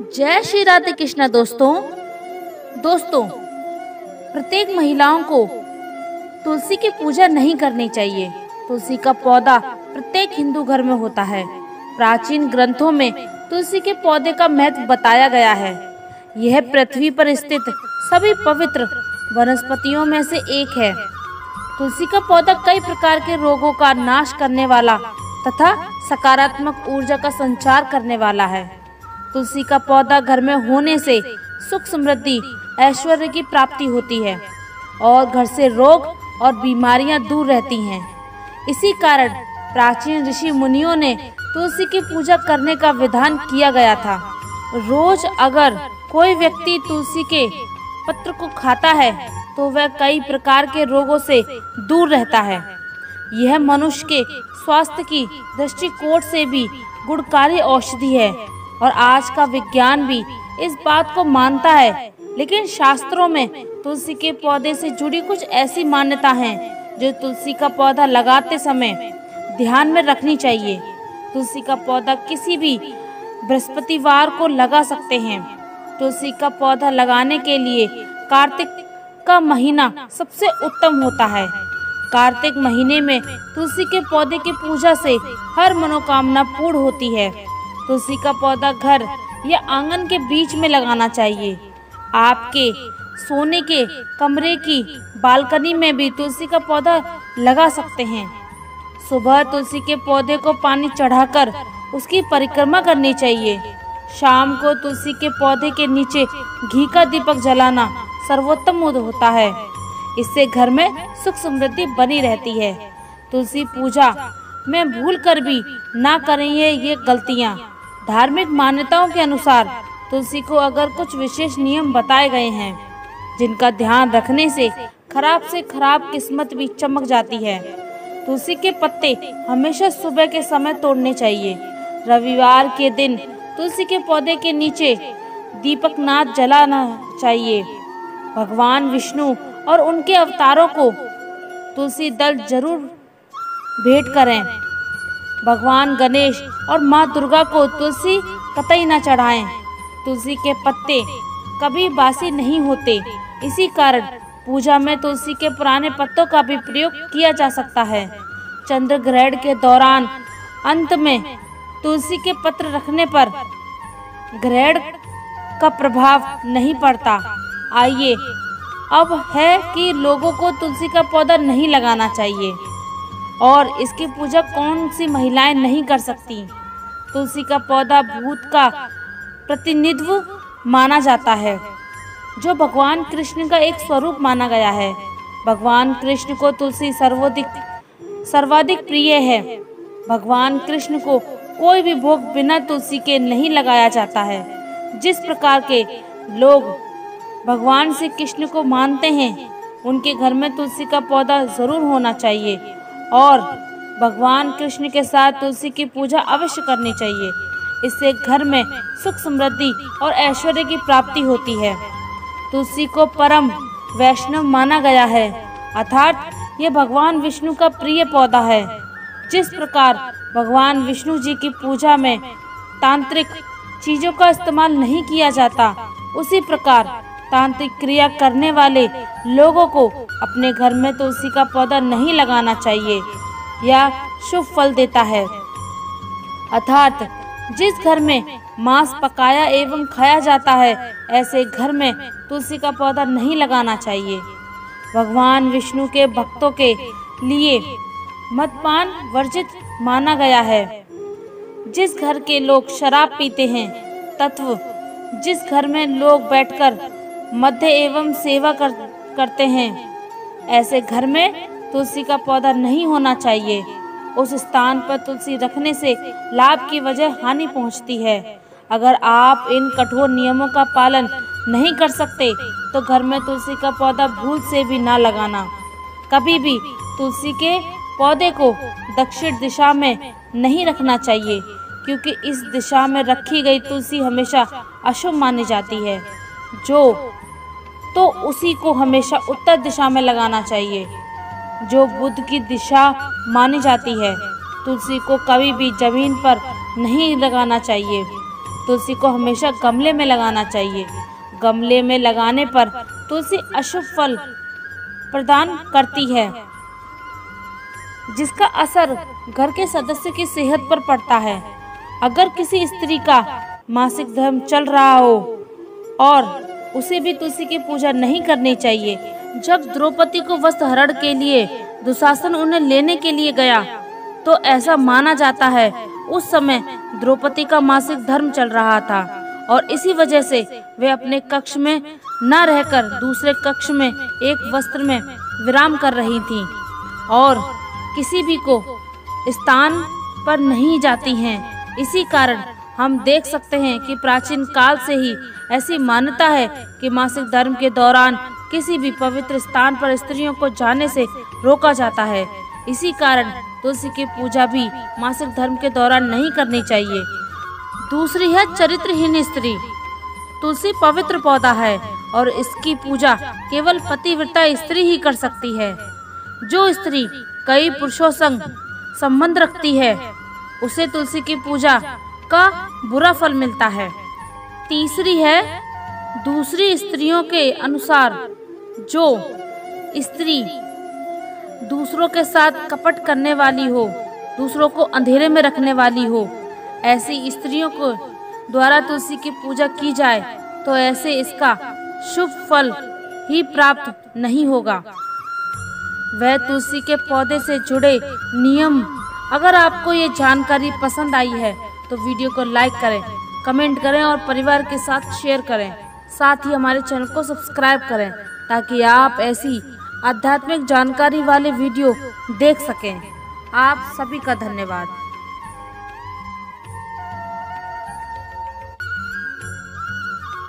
जय श्री राधे कृष्णा। दोस्तों प्रत्येक महिलाओं को तुलसी की पूजा नहीं करनी चाहिए। तुलसी का पौधा प्रत्येक हिंदू घर में होता है। प्राचीन ग्रंथों में तुलसी के पौधे का महत्व बताया गया है। यह पृथ्वी पर स्थित सभी पवित्र वनस्पतियों में से एक है। तुलसी का पौधा कई प्रकार के रोगों का नाश करने वाला तथा सकारात्मक ऊर्जा का संचार करने वाला है। तुलसी का पौधा घर में होने से सुख समृद्धि ऐश्वर्य की प्राप्ति होती है और घर से रोग और बीमारियां दूर रहती हैं। इसी कारण प्राचीन ऋषि मुनियों ने तुलसी की पूजा करने का विधान किया गया था। रोज अगर कोई व्यक्ति तुलसी के पत्र को खाता है तो वह कई प्रकार के रोगों से दूर रहता है। यह मनुष्य के स्वास्थ्य की दृष्टिकोण से भी गुणकारी औषधि है और आज का विज्ञान भी इस बात को मानता है। लेकिन शास्त्रों में तुलसी के पौधे से जुड़ी कुछ ऐसी मान्यता हैं जो तुलसी का पौधा लगाते समय ध्यान में रखनी चाहिए। तुलसी का पौधा किसी भी बृहस्पतिवार को लगा सकते हैं। तुलसी का पौधा लगाने के लिए कार्तिक का महीना सबसे उत्तम होता है। कार्तिक महीने में तुलसी के पौधे की पूजा से हर मनोकामना पूर्ण होती है। तुलसी का पौधा घर या आंगन के बीच में लगाना चाहिए। आपके सोने के कमरे की बालकनी में भी तुलसी का पौधा लगा सकते हैं। सुबह तुलसी के पौधे को पानी चढ़ाकर उसकी परिक्रमा करनी चाहिए। शाम को तुलसी के पौधे के नीचे घी का दीपक जलाना सर्वोत्तम होता है। इससे घर में सुख समृद्धि बनी रहती है। तुलसी पूजा में भूल कर भी ना करें ये गलतियां। धार्मिक मान्यताओं के अनुसार तुलसी को अगर कुछ विशेष नियम बताए गए हैं जिनका ध्यान रखने से खराब किस्मत भी चमक जाती है। तुलसी के पत्ते हमेशा सुबह के समय तोड़ने चाहिए। रविवार के दिन तुलसी के पौधे के नीचे दीपक नाद जलाना चाहिए। भगवान विष्णु और उनके अवतारों को तुलसी दल जरूर भेंट करें। भगवान गणेश और माँ दुर्गा को तुलसी कतई न चढ़ाएं। तुलसी के पत्ते कभी बासी नहीं होते। इसी कारण पूजा में तुलसी के पुराने पत्तों का भी प्रयोग किया जा सकता है। चंद्र ग्रहण के दौरान अंत में तुलसी के पत्र रखने पर ग्रहण का प्रभाव नहीं पड़ता। आइए अब है कि लोगों को तुलसी का पौधा नहीं लगाना चाहिए और इसकी पूजा कौन सी महिलाएं नहीं कर सकती। तुलसी का पौधा भूत का प्रतिनिधित्व माना जाता है जो भगवान कृष्ण का एक स्वरूप माना गया है। भगवान कृष्ण को तुलसी सर्वाधिक प्रिय है। भगवान कृष्ण को कोई भी भोग बिना तुलसी के नहीं लगाया जाता है। जिस प्रकार के लोग भगवान श्री कृष्ण को मानते हैं उनके घर में तुलसी का पौधा जरूर होना चाहिए और भगवान कृष्ण के साथ तुलसी की पूजा अवश्य करनी चाहिए। इससे घर में सुख समृद्धि और ऐश्वर्य की प्राप्ति होती है। तुलसी को परम वैष्णव माना गया है, अर्थात यह भगवान विष्णु का प्रिय पौधा है। जिस प्रकार भगवान विष्णु जी की पूजा में तांत्रिक चीजों का इस्तेमाल नहीं किया जाता, उसी प्रकार तांत्रिक क्रिया करने वाले लोगों को अपने घर में तुलसी का पौधा नहीं लगाना चाहिए। यह शुभ फल देता है। अर्थात जिस घर में मांस पकाया एवं खाया जाता है ऐसे घर में तुलसी का पौधा नहीं लगाना चाहिए। भगवान विष्णु के भक्तों के लिए मद्यपान वर्जित माना गया है। जिस घर के लोग शराब पीते हैं तत्व जिस घर में लोग बैठकर मध्य एवं सेवा करते हैं ऐसे घर में तुलसी का पौधा नहीं होना चाहिए। उस स्थान पर तुलसी रखने से लाभ की वजह हानि पहुंचती है। अगर आप इन कठोर नियमों का पालन नहीं कर सकते तो घर में तुलसी का पौधा भूल से भी ना लगाना। कभी भी तुलसी के पौधे को दक्षिण दिशा में नहीं रखना चाहिए क्योंकि इस दिशा में रखी गई तुलसी हमेशा अशुभ मानी जाती है। तो उसी को हमेशा उत्तर दिशा में लगाना चाहिए जो बुध की दिशा मानी जाती है। तुलसी को कभी भी जमीन पर नहीं लगाना चाहिए। तुलसी को हमेशा गमले में लगाना चाहिए। गमले में लगाने पर तुलसी अशुभ फल प्रदान करती है, जिसका असर घर के सदस्य की सेहत पर पड़ता है। अगर किसी स्त्री का मासिक धर्म चल रहा हो और उसे भी तुलसी की पूजा नहीं करनी चाहिए। जब द्रौपदी को वस्त्र हरण के लिए दुशासन उन्हें लेने के लिए गया तो ऐसा माना जाता है उस समय द्रौपदी का मासिक धर्म चल रहा था और इसी वजह से वे अपने कक्ष में न रहकर दूसरे कक्ष में एक वस्त्र में विराम कर रही थीं और किसी भी को स्थान पर नहीं जाती हैं। इसी कारण हम देख सकते हैं कि प्राचीन काल से ही ऐसी मान्यता है कि मासिक धर्म के दौरान किसी भी पवित्र स्थान पर स्त्रियों को जाने से रोका जाता है। इसी कारण तुलसी की पूजा भी मासिक धर्म के दौरान नहीं करनी चाहिए। दूसरी है चरित्रहीन स्त्री। तुलसी पवित्र पौधा है और इसकी पूजा केवल पतिव्रता स्त्री ही कर सकती है। जो स्त्री कई पुरुषों संग संबंध रखती है उसे तुलसी की पूजा का बुरा फल मिलता है। तीसरी है दूसरी स्त्रियों के अनुसार जो स्त्री दूसरों के साथ कपट करने वाली हो, दूसरों को अंधेरे में रखने वाली हो, ऐसी स्त्रियों को द्वारा तुलसी की पूजा की जाए तो ऐसे इसका शुभ फल ही प्राप्त नहीं होगा। वह तुलसी के पौधे से जुड़े नियम। अगर आपको ये जानकारी पसंद आई है तो वीडियो को लाइक करें, कमेंट करें और परिवार के साथ शेयर करें। साथ ही हमारे चैनल को सब्सक्राइब करें ताकि आप ऐसी आध्यात्मिक जानकारी वाले वीडियो देख सकें। आप सभी का धन्यवाद।